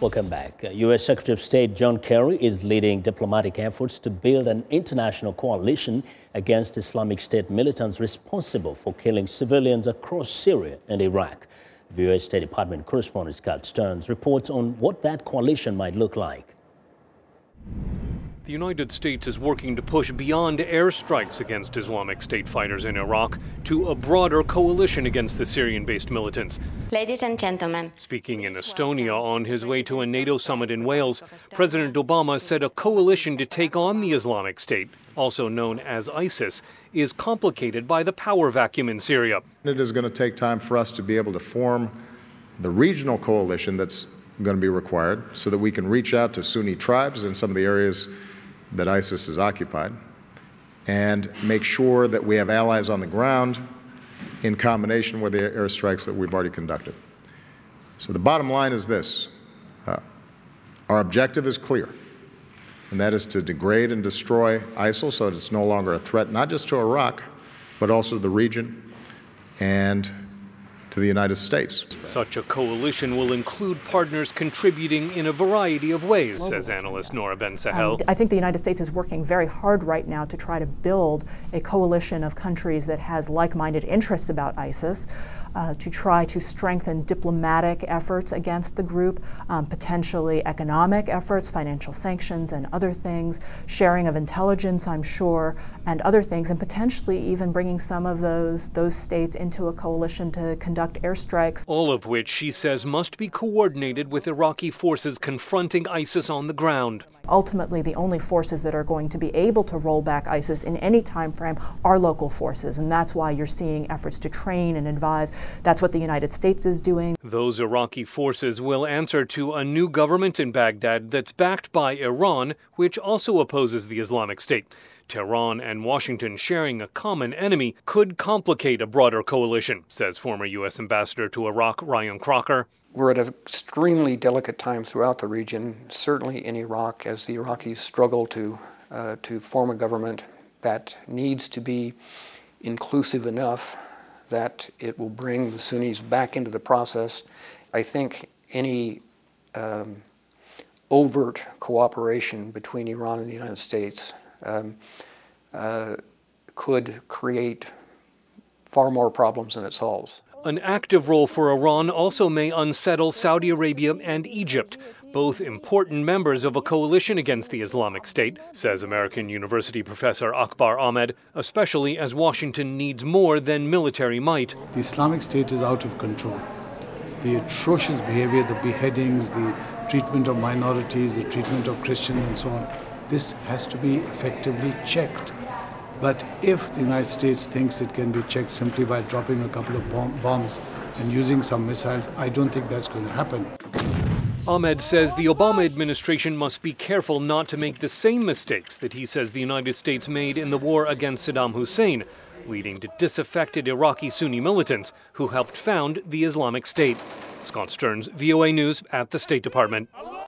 Welcome back. U.S. Secretary of State John Kerry is leading diplomatic efforts to build an international coalition against Islamic State militants responsible for killing civilians across Syria and Iraq. VOA State Department correspondent Scott Stearns reports on what that coalition might look like. The United States is working to push beyond airstrikes against Islamic State fighters in Iraq to a broader coalition against the Syrian-based militants. Ladies and gentlemen. Speaking in Estonia on his way to a NATO summit in Wales, President Obama said a coalition to take on the Islamic State, also known as ISIS, is complicated by the power vacuum in Syria. It is going to take time for us to be able to form the regional coalition that's going to be required so that we can reach out to Sunni tribes in some of the areas that ISIS has occupied and make sure that we have allies on the ground in combination with the airstrikes that we've already conducted. So the bottom line is this. Our objective is clear, and that is to degrade and destroy ISIL so that it's no longer a threat not just to Iraq, but also to the region and to the United States. Such a coalition will include partners contributing in a variety of ways, says analyst Nora Ben Sahel. I think the United States is working very hard right now to try to build a coalition of countries that has like-minded interests about ISIS, to try to strengthen diplomatic efforts against the group, potentially economic efforts, financial sanctions and other things, sharing of intelligence, I'm sure, and other things, and potentially even bringing some of those states into a coalition to conduct airstrikes. All of which, she says, must be coordinated with Iraqi forces confronting ISIS on the ground. Ultimately, the only forces that are going to be able to roll back ISIS in any time frame are local forces, and that's why you're seeing efforts to train and advise. That's what the United States is doing. Those Iraqi forces will answer to a new government in Baghdad that's backed by Iran, which also opposes the Islamic State. Tehran and Washington sharing a common enemy could complicate a broader coalition, says former U.S. Ambassador to Iraq Ryan Crocker. We're at an extremely delicate time throughout the region, certainly in Iraq, as the Iraqis struggle to form a government that needs to be inclusive enough that it will bring the Sunnis back into the process. I think any overt cooperation between Iran and the United States could create far more problems than it solves. An active role for Iran also may unsettle Saudi Arabia and Egypt, both important members of a coalition against the Islamic State, says American University professor Akbar Ahmed, especially as Washington needs more than military might. The Islamic State is out of control. The atrocious behavior, the beheadings, the treatment of minorities, the treatment of Christians and so on, this has to be effectively checked. But if the United States thinks it can be checked simply by dropping a couple of bombs and using some missiles, I don't think that's going to happen. Ahmed says the Obama administration must be careful not to make the same mistakes that he says the United States made in the war against Saddam Hussein, leading to disaffected Iraqi Sunni militants who helped found the Islamic State. Scott Stearns, VOA News at the State Department.